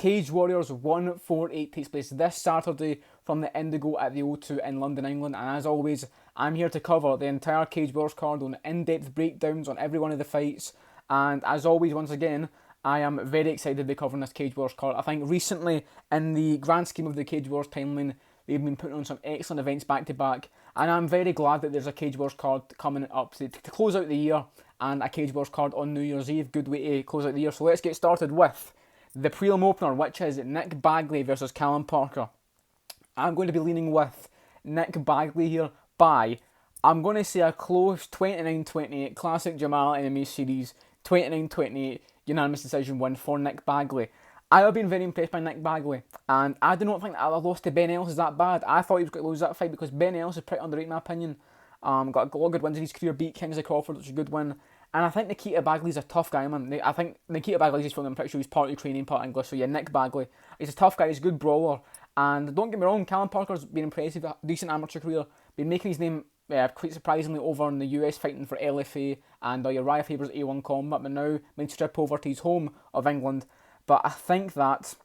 Cage Warriors 148 takes place this Saturday from the Indigo at the O2 in London, England. And as always, I'm here to cover the entire Cage Warriors card on in-depth breakdowns on every one of the fights. And as always, once again, I am very excited to be covering this Cage Warriors card. I think recently, in the grand scheme of the Cage Warriors timeline, they've been putting on some excellent events back to back. And I'm very glad that there's a Cage Warriors card coming up to close out the year, and a Cage Warriors card on New Year's Eve. Good way to close out the year. So let's get started with the prelim opener, which is Nick Bagley versus Callum Parker. I'm going to be leaning with Nick Bagley here by, I'm going to say, a close 29-28, classic Jamal MMA series, 29-28, unanimous decision win for Nick Bagley. I have been very impressed by Nick Bagley, and I do not think that our loss to Ben Ellis is that bad. I thought he was going to lose that fight because Ben Ellis is pretty underrated in my opinion. Got a lot of good wins in his career, beat Kingsley Crawford, which is a good win. And I think Nikita Bagley's a tough guy, man. I think Nikita Bagley's his film, I'm pretty sure he's part Ukrainian, part English. So yeah, Nick Bagley. He's a tough guy, he's a good brawler. And don't get me wrong, Callum Parker's been impressive, a decent amateur career. Been making his name quite surprisingly over in the US, fighting for LFA and Uriah Faber's A1 Combat, but now might strip over to his home of England. But I think that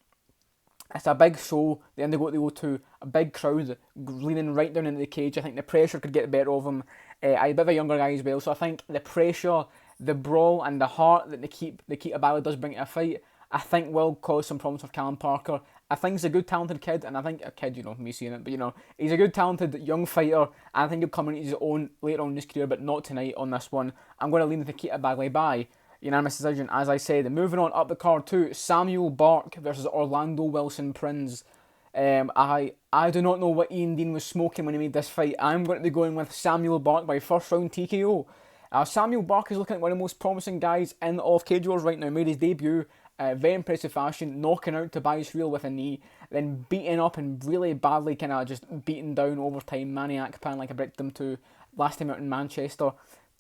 it's a big show, the Indigo at the O2, a big crowd leaning right down into the cage. I think the pressure could get the better of him. He's a bit of a younger guy as well, so I think the pressure, the brawl and the heart that Nikita Bagley does bring to a fight, I think will cause some problems for Callum Parker. I think he's a good talented kid, and I think a kid, me saying it, but he's a good talented young fighter, and I think he'll come into his own later on in his career, but not tonight on this one. I'm going to lean with Nikita Bagley by unanimous decision, as I said. Moving on up the card to Samuel Bark versus Orlando Wilson Prinz. I do not know what Ian Dean was smoking when he made this fight. I'm going to be going with Samuel Bark by first round TKO. Samuel Bark is looking like one of the most promising guys in all of Cage Wars right now. Made his debut, very impressive fashion, knocking out Tobias Real with a knee, then beating up and really badly kind of just beating down over time Manny Akpan like I predicted him to last time out in Manchester.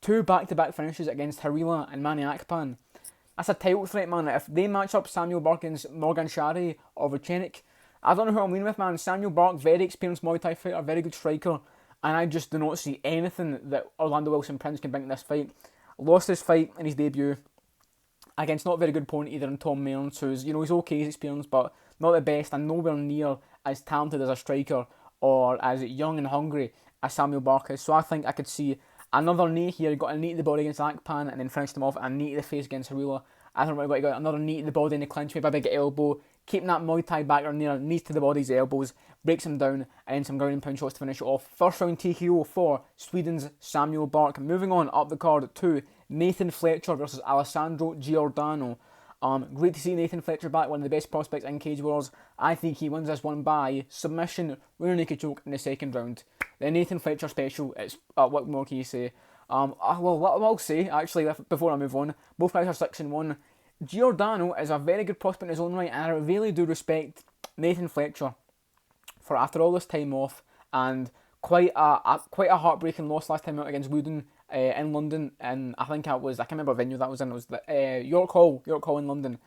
2 back-to-back finishes against Harila and Manny Akpan. That's a title threat, man. If they match up Samuel Bark against Morgan Shari or Vucenic, I don't know who I'm leaning with, man. Samuel Bark, very experienced Muay Thai fighter, very good striker, and I just do not see anything that Orlando Wilson Prinz can bring to this fight. Lost his fight in his debut against not a very good opponent either in Tom Mearns, who's, he's okay, he's experienced, but not the best, and nowhere near as talented as a striker or as young and hungry as Samuel Bark is. So I think I could see another knee here. He got a knee to the body against Akpan and then finished him off, and a knee to the face against Harila. I think we're got another knee to the body in the clinch, maybe a big elbow, keeping that Muay Thai background there, knees to the body's elbows, breaks him down, and then some ground and pound shots to finish it off. First round TKO for Sweden's Samuel Bark. Moving on up the card to Nathan Fletcher versus Alessandro Giordano. Great to see Nathan Fletcher back, one of the best prospects in Cage Wars. I think he wins this one by submission, rear naked choke in the second round. The Nathan Fletcher special, it's what more can you say? Well, what I'll say, actually, before I move on, both guys are 6-1. Giordano is a very good prospect in his own right, and I really do respect Nathan Fletcher for, after all this time off, and quite a heartbreaking loss last time out against Wooden in London, and I can't remember what venue that was in, it was the York Hall in London.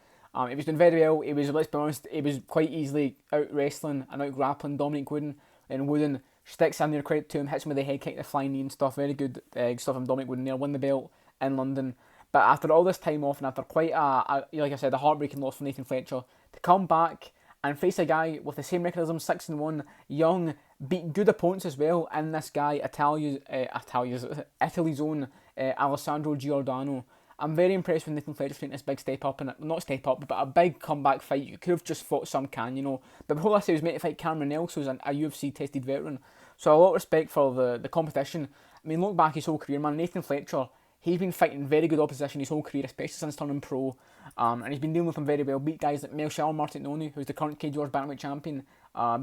He was doing very well. He was, let's be honest, he was quite easily out wrestling and out grappling Dominic Wooden, and Wooden sticks in there, credit to him, hits him with the head kick, the flying knee and stuff. Very good stuff from Dominic Wooden there, won the belt in London. But after all this time off and after quite like I said, a heartbreaking loss for Nathan Fletcher, to come back and face a guy with the same record as him, 6-1, young, beat good opponents as well, and this guy, Italy's own Alessandro Giordano. I'm very impressed with Nathan Fletcher taking this big step up, and not step up, but a big comeback fight. You could have just fought some can, But before this, he was meant to fight Cameron Nelson, who's a UFC tested veteran. So a lot of respect for the competition. I mean, look back his whole career, man. Nathan Fletcher, he's been fighting very good opposition his whole career, especially since turning pro. And he's been dealing with them very well. Beat guys like Melchior Martinoni, who's the current Cage Wars Bantamweight champion.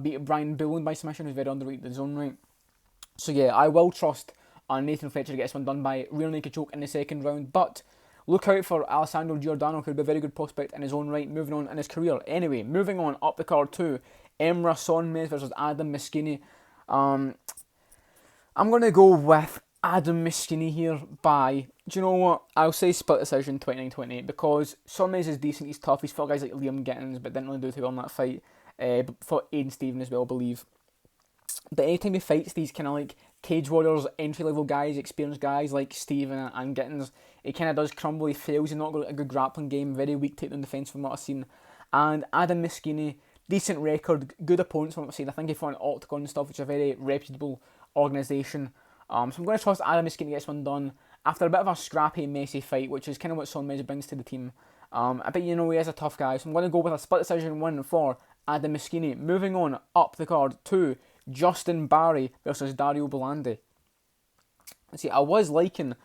Beat Brian Bullen by submission, who's very underrated in his own right. So yeah, I will trust Nathan Fletcher to get this one done by rear naked choke in the second round. But look out for Alessandro Giordano, who could be a very good prospect in his own right, moving on in his career. Anyway, moving on up the card to Emra Sonmez versus Adam Miskini. I'm going to go with Adam Miskini here by, do you know what, I'll say split decision 29-28, because Sonmez is decent, he's tough, he's fought guys like Liam Gittins, but didn't really do too well in that fight. Fought Aiden Stephen as well, I believe. But anytime he fights these kind of like Cage Warriors entry-level guys, experienced guys like Stephen and Gittins, he kind of does crumble, he fails, he's not got a good grappling game, very weak takedown defence from what I've seen. And Adam Miskini, decent record, good opponents from what I'm saying. I think he fought an Octagon and stuff, which is a very reputable organisation. So I'm going to trust Adam Miskini gets one done after a bit of a scrappy, messy fight, which is kind of what Son Mez brings to the team. I bet you know he is a tough guy, so I'm going to go with a split decision win for Adam Miskini. Moving on up the card to Justin Barry versus Dario Belandi. See, I was liking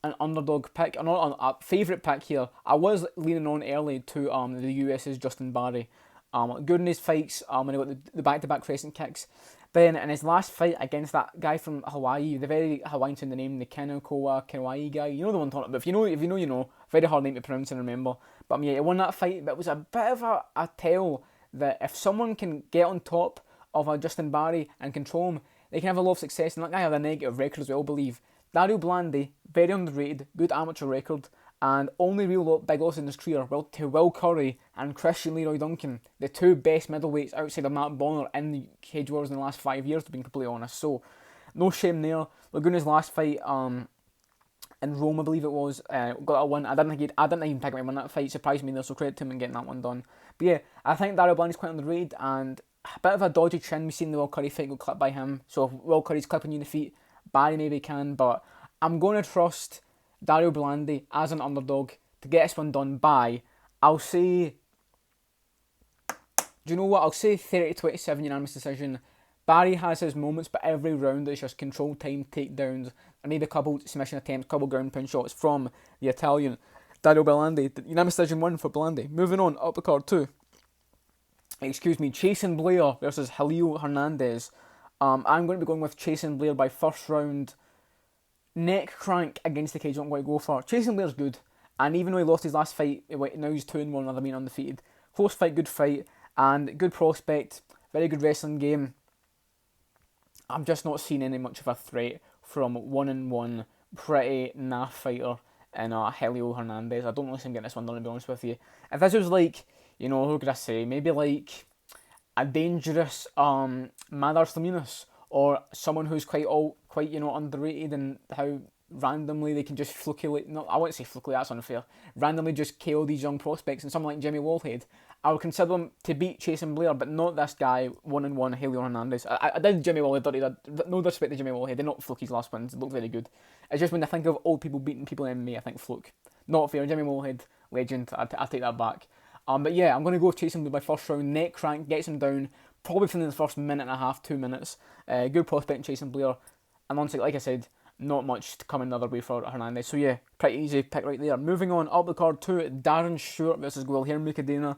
an underdog pick, or not a favourite pick here. I was leaning on early to the US's Justin Barry. Good in his fights when he got the back-to-back crescent kicks. But then in his last fight against that guy from Hawaii, the very Hawaiian to the name, the Kenokoa Kauai guy, you know the one I'm talking about. If you know, you know. Very hard name to pronounce and remember. But yeah, he won that fight, but it was a bit of a tell that if someone can get on top of a Justin Barry and control him, they can have a lot of success. And that guy had a negative record as well, I believe. Dario Belandi, very underrated, good amateur record, and only real big loss in his career to Will Curry and Christian Leroy Duncan, the two best middleweights outside of Matt Bonner in the Cage Wars in the last 5 years, to be completely honest. So, no shame there. Laguna's last fight in Rome, I believe it was, got a win. I didn't even pick him to win that fight. Surprised me there, so credit to him in getting that one done. But yeah, I think Dario Belandi's quite underrated, and a bit of a dodgy chin. We've seen the Will Curry fight got clipped by him, so if Will Curry's clipping you in the feet, Barry maybe can, but I'm going to trust Dario Belandi as an underdog to get this one done by, I'll say, do you know what, I'll say 30-27 unanimous decision. Barry has his moments, but every round is just control time, takedowns, and maybe a couple submission attempts, couple ground pound shots from the Italian. Dario Belandi, unanimous decision win for Belandi. Moving on, up the card too. Chasen Blair versus Jalil Hernandez. I'm going to be going with Chasen Blair by first round neck crank against the cage. I'm going to go for Chasen Blair's good, and even though he lost his last fight, now he's 2-1, other being undefeated. Close fight, good fight, and good prospect. Very good wrestling game. I'm just not seeing any much of a threat from 1-1 pretty naff fighter in Jalil Hernandez. I don't really see him getting this one done, to be honest with you. If this was like, who could I say, maybe like a dangerous Madar Slaminas, or someone who's quite underrated and how randomly they can just I wouldn't say flukily, that's unfair, randomly just KO these young prospects, and someone like Jimmy Wallhead, I would consider him to beat Chasen Blair, but not this guy, 1-1 Jalil Hernandez. I did Jimmy Wallhead dirty, no disrespect to Jimmy Wallhead, they're not fluke his last wins, they look very good. It's just when I think of old people beating people in MMA, I think fluke. Not fair, Jimmy Wallhead, legend, I take that back. But yeah, I'm going to go with Chasen Blair by first round, neck crank, gets him down, probably within the first minute and a half, 2 minutes. Good prospect in Chasen Blair, and honestly, like I said, not much to come another way for Hernandez. So yeah, pretty easy pick right there. Moving on up the card to Darren Stewart versus Guilherme Cadena.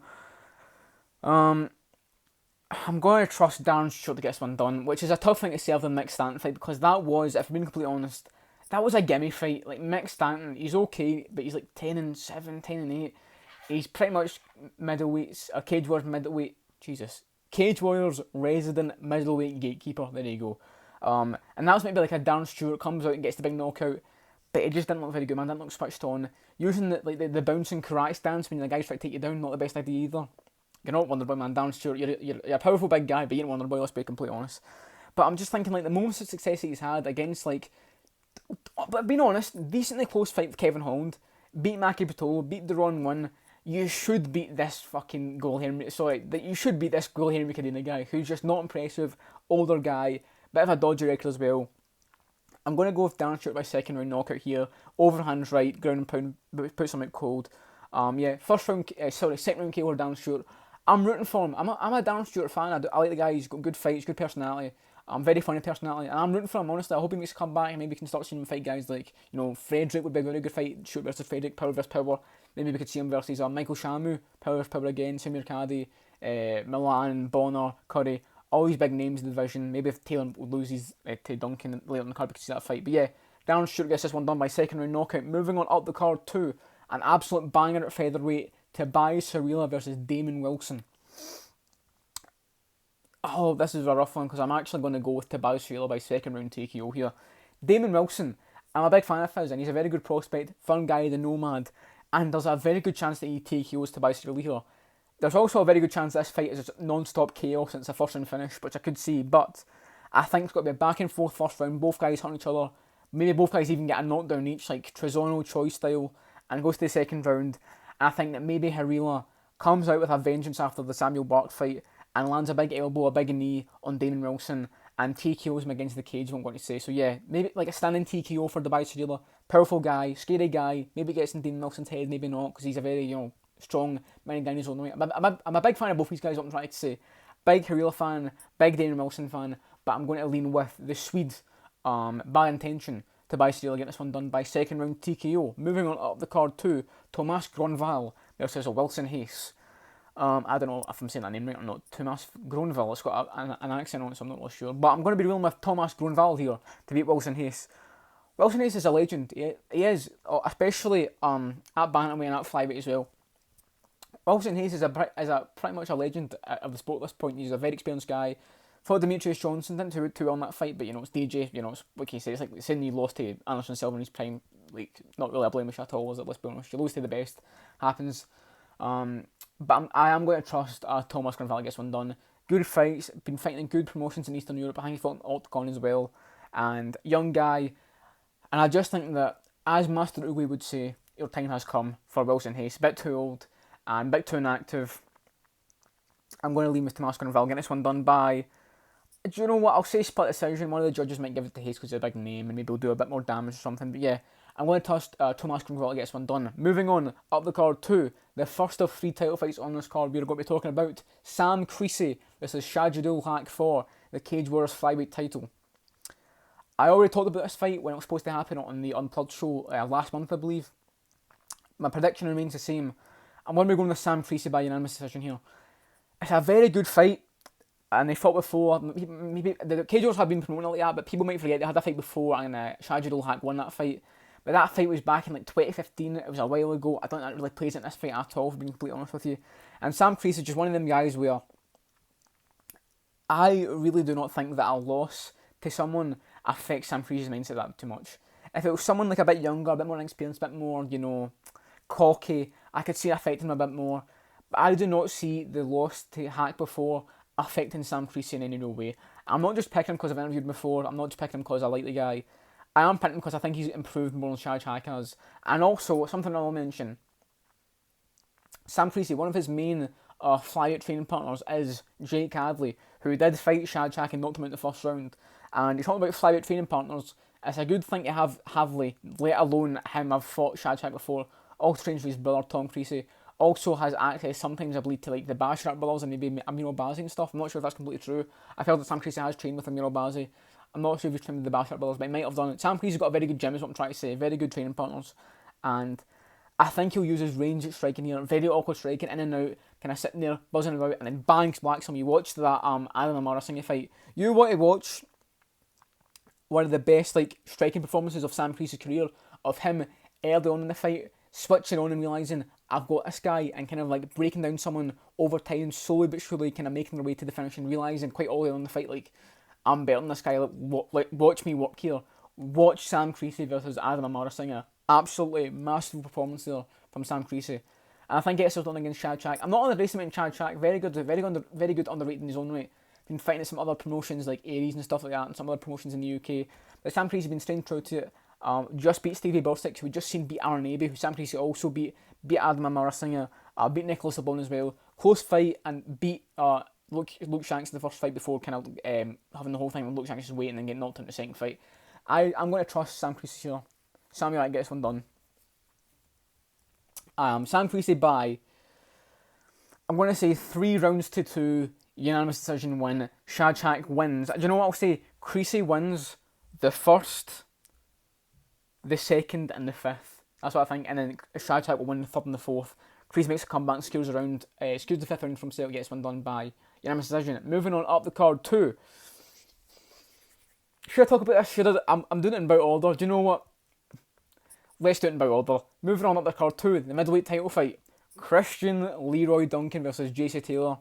I'm going to trust Darren Stewart to get this one done, which is a tough thing to say of the Mick Stanton fight, because that was, if I'm being completely honest, that was a gimme fight. Like, Mick Stanton, he's okay, but he's like 10-7, 10-8. He's pretty much middleweights, or Cage Warriors middleweight, Cage Warriors resident middleweight gatekeeper, there you go. And that was maybe like a Darren Stewart comes out and gets the big knockout, but it just didn't look very good, man. Didn't look switched on. Using the bouncing karate stance when the guys try to take you down, not the best idea either. You're not Wonderboy, man. Darren Stewart, you're a powerful big guy, but you ain't Wonderboy, let's be completely honest. But I'm just thinking, like, the moments of success that he's had against, like, but being honest, decently close fight with Kevin Holland, beat Maki Pitolo, beat Deron 1. You should beat this fucking you should beat this Guilherme Cadena guy, who's just not impressive, older guy, bit of a dodgy record as well. I'm going to go with Darren Stewart by second round knockout here, overhands right, ground and pound, puts him out cold. Second round KO Darren Stewart. I'm rooting for him. I'm a Darren Stewart fan. I like the guy. He's got good fights, good personality. Very funny personality, and I'm rooting for him, honestly. I hope he makes a comeback, and maybe we can start seeing him fight guys like, Frederick would be a very good fight, Stewart versus Frederick, power versus power. Maybe we could see him versus Michael Shamu, power versus power again, Samir Kadi, Milan, Bonner, Curry, all these big names in the division. Maybe if Taylor loses to Duncan later in the card, we could see that fight. But yeah, Darren Stewart gets this one done by second round knockout. Moving on up the card to an absolute banger at featherweight, Tobias Harila versus Damon Wilson. Oh, this is a rough one, because I'm actually going to go with Tobias Harila by second round TKO here. Damon Wilson, I'm a big fan of his, and he's a very good prospect, fun guy, the Nomad, and there's a very good chance that he TKOs Tobias Harila here. There's also a very good chance this fight is just non-stop chaos since the first round finish, which I could see, but I think it's got to be a back and forth first round, both guys hunting each other, maybe both guys even get a knockdown each, like Trezono Choi style, and goes to the second round. And I think that maybe Harila comes out with a vengeance after the Samuel Bark fight and lands a big elbow, a big knee on Damon Wilson and TKOs him against the cage, I'm going to say. So yeah, maybe like a standing TKO for Dubai Shajidul. Powerful guy, scary guy, maybe gets in Damon Wilson's head, maybe not, because he's a very, strong man down his own way. I'm a big fan of both these guys, what I'm trying to say. Big Harila fan, big Damon Wilson fan, but I'm going to lean with the Swede, by intention, to buy Steel, get this one done by second round TKO. Moving on up the card to Tomas Gronval versus Wilson Hayes. I don't know if I'm saying that name right or not. Tomas Gronval, it's got an accent on it, so I'm not really sure. But I'm going to be rolling with Tomas Gronval here to beat Wilson Hayes. Wilson Hayes is a legend. He is, especially at bantamweight and at flyweight as well. Wilson Hayes is pretty much a legend of the sport at this point. He's a very experienced guy. Fought Demetrius Johnson, didn't do too well in that fight, but it's DJ, it's what can you say, it's like saying he lost to Anderson Silva in his prime, like, not really a blemish at all, was it? Let's be honest, you lose to the best, happens. But I am going to trust Tomas Gronval gets one done. Good fights, been fighting in good promotions in Eastern Europe. I think he fought in Octagon as well, and young guy, and I just think that, as Master Uwe would say, your time has come for Wilson Hayes. A bit too old, and a bit too inactive. I'm going to leave with Tomas Gronval, get this one done by... Do you know what? I'll say split decision. One of the judges might give it to Hayes because he's a big name and maybe he'll do a bit more damage or something. But yeah, I'm going to trust Tomas Gronval gets one done. Moving on up the card to the first of 3 title fights on this card. We're going to be talking about Sam Creasey versus Shajidul Haque for the Cage Warriors flyweight title. I already talked about this fight when it was supposed to happen on the Unplugged show last month, I believe. My prediction remains the same. I'm going to be going with Sam Creasey by unanimous decision here. It's a very good fight. And they fought before. Maybe the Cage Warriors have been promoting it like that, but people might forget they had a fight before, and Shajidul Haque won that fight. But that fight was back in like 2015. It was a while ago. I don't think that really plays in this fight at all, for being completely honest with you. And Sam Creasey is just one of them guys where I really do not think that a loss to someone affects Sam Creasey's mindset that too much. If it was someone like a bit younger, a bit more inexperienced, a bit more, cocky, I could see it affecting him a bit more. But I do not see the loss to Haque before affecting Sam Creasey in any real way. I'm not just picking him because I've interviewed him before. I'm not just picking him because I like the guy. I am picking him because I think he's improved more than Shadowhack has. And also, something I'll mention, Sam Creasey, one of his main flyweight training partners is Jake Hadley, who did fight Shadowhack and knocked him out in the first round. And he's talking about flyweight training partners. It's a good thing to have Hadley, let alone him have fought Shadowhack before. Also trains with his brother Tom Creasey. Also has access sometimes, I believe, to like the Basharat brothers and maybe Amiro Bazi and stuff. I'm not sure if that's completely true. I've heard that Sam Creasey has trained with Amiro Bazi. I'm not sure if he's trained with the Basharat brothers, but he might have done it. Sam Creasey's got a very good gym, is what I'm trying to say. Very good training partners. And I think he'll use his range at striking here. Very awkward striking, in and out, kind of sitting there, buzzing about, and then bang, blacks him. You watch that Adam Amara Singh fight. You want to watch one of the best striking performances of Sam Creasey's career, of him early on in the fight, switching on and realising, I've got this guy, and kind of breaking down someone over time, slowly but surely, kind of making their way to the finish and realising quite early on in the fight, I'm better than this guy, watch me work here. Watch Sam Creasey versus Adam Amara Singh. Absolutely massive performance there from Sam Creasey. And I think he gets it done against Shadowhack. I'm not underestimating Shadowhack, very good underrated in his own right. Been fighting at some other promotions like Aries and stuff like that, and some other promotions in the UK. But Sam Creasey's been staying true to it. Just beat Stevie Burstick, who we just seen beat Aaron Abbey, who Sam Creasey also beat Adam Amara Singh, beat Nicholas LeBon as well. Close fight, and beat Luke Shanks in the first fight before kind of having the whole thing with Luke Shanks' weight and then getting knocked out in the second fight. I'm going to trust Sam Creasey here. Samuel gets one done. Sam Creasey by, I'm going to say 3 rounds to 2, unanimous decision win. Shadowhack wins. Do you know what I'll say? Creasey wins the first, the second, and the fifth. That's what I think. And then Shadowhack will win the third and the fourth. Creasey makes a comeback, secures the 5th round from himself, gets one done by unanimous decision. Moving on up the card to, should I talk about this? I'm doing it in about order. Do you know what? Let's do it in about order. Moving on up the card to the middleweight title fight. Christian Leroy Duncan versus JC Taylor.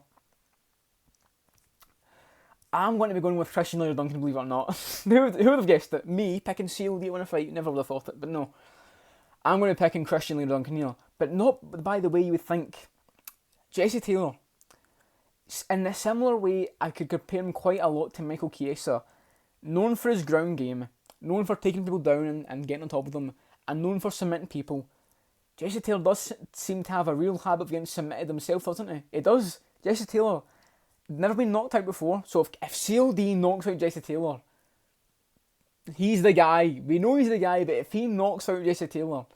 I'm going to be going with Christian Leroy Duncan, believe it or not. Who would have guessed it? Me picking CLD to win a fight? Never would have thought it, but no. I'm going to be picking Christian Leroy Duncan here. But not by the way you would think. JC Taylor, in a similar way, I could compare him quite a lot to Michael Chiesa. Known for his ground game, known for taking people down and getting on top of them, and known for submitting people. Jesse Taylor does seem to have a real habit of getting submitted himself, doesn't he? He does. Jesse Taylor, never been knocked out before, so if CLD knocks out Jesse Taylor, he's the guy. We know he's the guy, but if he knocks out Jesse Taylor,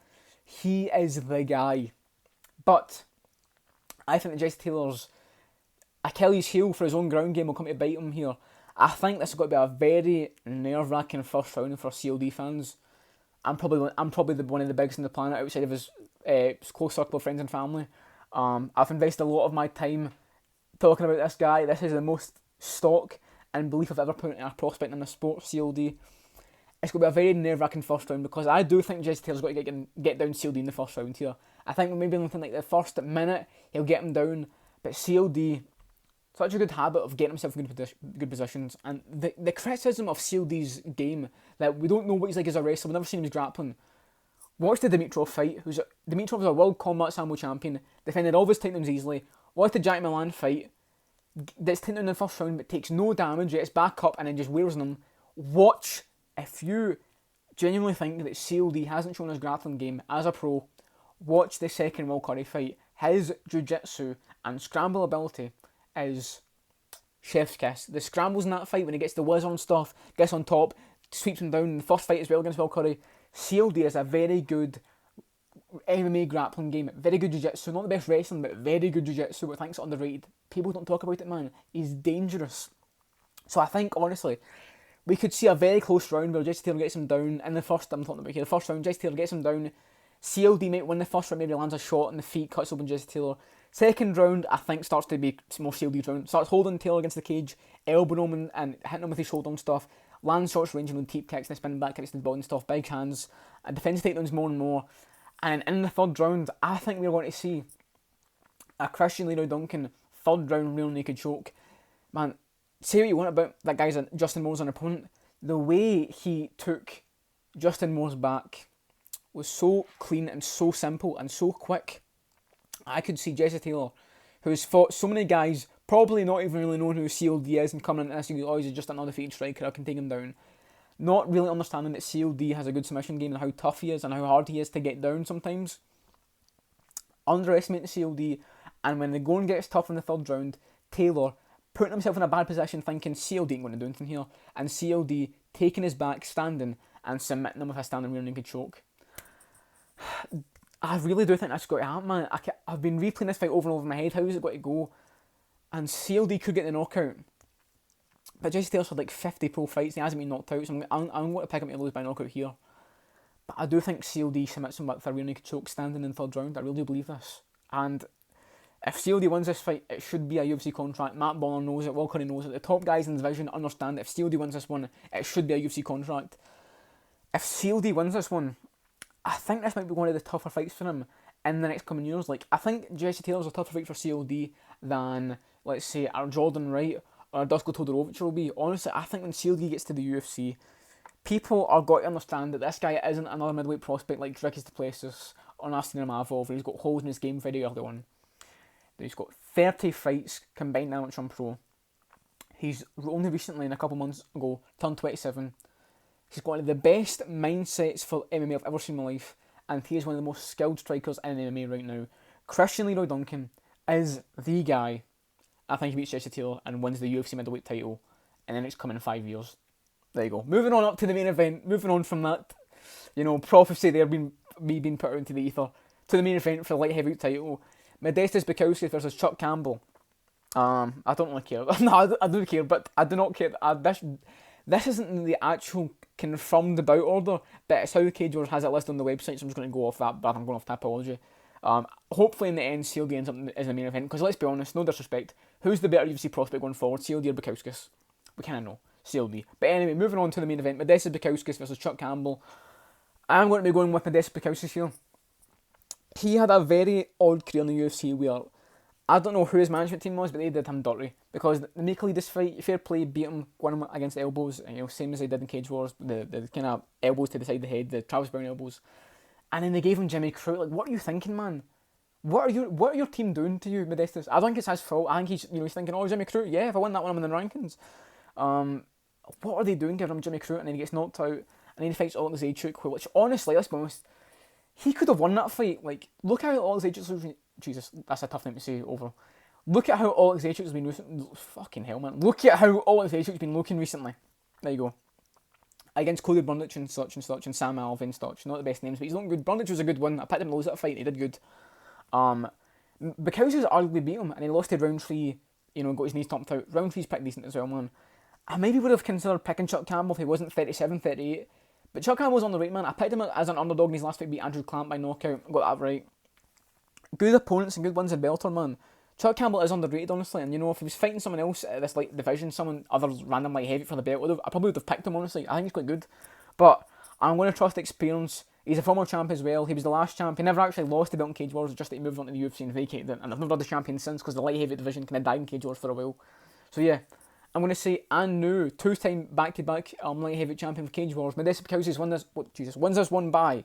he is the guy. But I think that Jesse Taylor's Achilles heel for his own ground game will come to bite him here. I think this has got to be a very nerve-wracking first round for CLD fans. I'm probably one of the biggest on the planet outside of his close circle of friends and family. I've invested a lot of my time talking about this guy. This is the most stock and belief I've ever put into a prospect in the sport, CLD. It's going to be a very nerve-wracking first round because I do think Jesse Taylor's got to get down CLD in the first round here. I think maybe looking like the first minute he'll get him down, but CLD, such a good habit of getting himself in good positions, and the criticism of CLD's game, that we don't know what he's like as a wrestler, we've never seen him grappling. Watch the Dimitrov fight. Dimitrov is a World Combat Sambo champion, defended all of his takedowns easily. Watch the Jack Milan fight, gets taken down in the first round but takes no damage, gets back up and then just wears on him. Watch, if you genuinely think that CLD hasn't shown his grappling game as a pro, watch the second Will Curry fight. His jiu-jitsu and scramble ability is chef's kiss. The scrambles in that fight when he gets the whiz on stuff, gets on top, sweeps him down in the first fight as well against Will Curry. CLD is a very good MMA grappling game, very good jiu-jitsu, not the best wrestling, but very good jiu-jitsu, but I think it's underrated. People don't talk about it, man. He's dangerous. So I think, honestly, we could see a very close round where Jesse Taylor gets him down in the first, I'm talking about here, the first round, Jesse Taylor gets him down, CLD might win the first round, maybe lands a shot in the feet, cuts open Jesse Taylor. Second round, I think, starts to be more CLD's round. Starts holding Taylor against the cage, elbowing him and hitting him with his shoulder and stuff. Lands shots ranging on deep kicks and spinning back kicks to the body and stuff. Big hands. And defends takedowns more and more. And in the third round, I think we're going to see a Christian Leroy Duncan third round real naked choke. Man, say what you want about that guy's Justin Moore's an opponent. The way he took Justin Moore's back was so clean and so simple and so quick. I could see Jesse Taylor, who's fought so many guys, probably not even really knowing who CLD is, and coming into this and go, oh, he's just an undefeated striker, I can take him down. Not really understanding that CLD has a good submission game and how tough he is and how hard he is to get down sometimes. Underestimating CLD, and when the going gets tough in the third round, Taylor putting himself in a bad position thinking CLD ain't going to do anything here, and CLD taking his back, standing, and submitting him with a standing rear naked choke. I really do think that's got to happen, man. I've been replaying this fight over and over in my head. How is it got to go? And CLD could get the knockout. But Jesse Taylor's had like 50 pro fights and he hasn't been knocked out, so I'm going to pick him to lose by knockout here. But I do think CLD submits him with a rear naked choke standing in the third round. I really believe this. And if CLD wins this fight, it should be a UFC contract. Matt Bonner knows it, Will Curry knows it. The top guys in the division understand that if CLD wins this one, it should be a UFC contract. If CLD wins this one, I think this might be one of the tougher fights for him in the next coming years. Like, I think Jesse Taylor's a tougher fight for CLD than, let's say, our Jordan Wright or Dusko Todorovic will be. Honestly, I think when CLD gets to the UFC, people are got to understand that this guy isn't another middleweight prospect like Dricus Duplessis or Nastin Imavov, where he's got holes in his game very early on. He's got 30 fights combined amateur and pro. He's only recently, in a couple months ago, turned 27. He's got one of the best mindsets for MMA I've ever seen in my life, and he is one of the most skilled strikers in MMA right now. Christian Leroy Duncan is the guy. I think he beats Jesse Taylor and wins the UFC middleweight title in the next coming 5 years. There you go. Moving on up to the main event. Moving on from that, prophecy there being put out into the ether to the main event for the light heavyweight title. Modestas Bukauskas versus Chuck Campbell. I don't really care. No, I do care, but I do not care. This isn't the actual confirmed bout order, but it's how Cage Warriors has it listed on the website, so I'm just going to go off that, but I'm going off Tapology. Hopefully in the end, CLD ends up as the main event, because let's be honest, no disrespect, who's the better UFC prospect going forward, CLD or Bukauskas? We kind of know, CLD. But anyway, moving on to the main event, Modestas Bukauskas versus Chuck Campbell. I'm going to be going with Modestas Bukauskas here. He had a very odd career in the UFC where, I don't know who his management team was, but they did him dirty. Because they make a lead this fight, fair play, beat him, won him against the elbows, same as they did in Cage Wars, the kind of elbows to the side of the head, the Travis Brown elbows. And then they gave him Jimmy Crute. Like, what are you thinking, man? What are your team doing to you, Modestas? I don't think it's his fault. I think he's thinking, oh, Jimmy Crute, yeah, if I win that one, I'm in the rankings. What are they doing giving him Jimmy Crute, and then he gets knocked out, and then he fights Zaydchuk, which honestly, let's be honest, he could have won that fight. Like, look how all his agents... Jesus, that's a tough thing to say over. Look at how all his agents has been recently... Fucking hell, man. Look at how all his agents has been looking recently. There you go. Against Cody Brundage and such, and Sam Alvey and such. Not the best names, but he's looking good. Brundage was a good one. I picked him to lose that fight, he did good. Because he was arguably beat him, and he lost to round 3, got his knees topped out. Round 3's pretty decent as well, man. I maybe would have considered picking Chuck Campbell if he wasn't 37, 38. But Chuck Campbell's on the right, man. I picked him as an underdog in his last fight, beat Andrew Clamp by knockout. Got that right. Good opponents and good wins in Bellator, man. Chuck Campbell is underrated, honestly. And, if he was fighting someone else at this division, someone other random light heavy for the belt, I probably would have picked him, honestly. I think he's quite good. But I'm going to trust experience. He's a former champ as well. He was the last champ. He never actually lost the belt in Cage Wars, just that he moved on to the UFC and vacated it. And I've never had the champion since because the light heavy division kind of died in Cage Wars for a while. So yeah, I'm going to say Anu, 2-time back-to-back light heavy champion for Cage Wars. Modestas Bukauskas wins this one by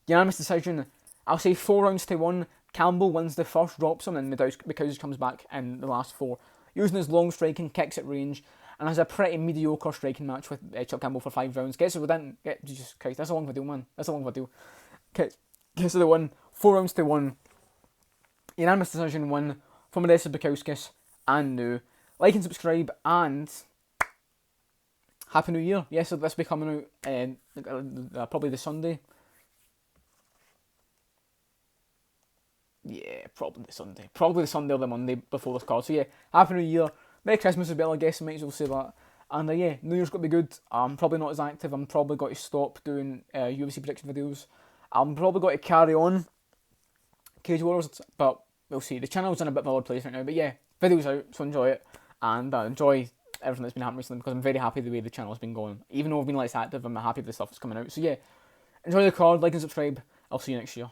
unanimous decision. I'll say 4 rounds to 1. Campbell wins the first, drops him, and Bukauskas comes back in the last 4. Using his long striking, kicks at range, and has a pretty mediocre striking match with Chuck Campbell for 5 rounds. Gets it within... Jesus Christ, that's a long video, man. That's a long video. Gets to the win. 4 rounds to 1. Unanimous decision win for Modestas Bukauskas and New. Like and subscribe, and Happy New Year. Yes, so this will be coming out probably the Sunday. Yeah, probably the Sunday. Probably the Sunday or the Monday before this card. So yeah, Happy New Year. Merry Christmas as well, I guess. I might as well say that. And yeah, New Year's got to be good. I'm probably not as active. I'm probably got to stop doing UFC prediction videos. I'm probably got to carry on Cage Wars, but we'll see. The channel's in a bit of a odd place right now. But yeah, video's out, so enjoy it. And enjoy everything that's been happening recently, because I'm very happy the way the channel's been going. Even though I've been less active, I'm happy with the stuff that's coming out. So yeah, enjoy the card, like and subscribe. I'll see you next year.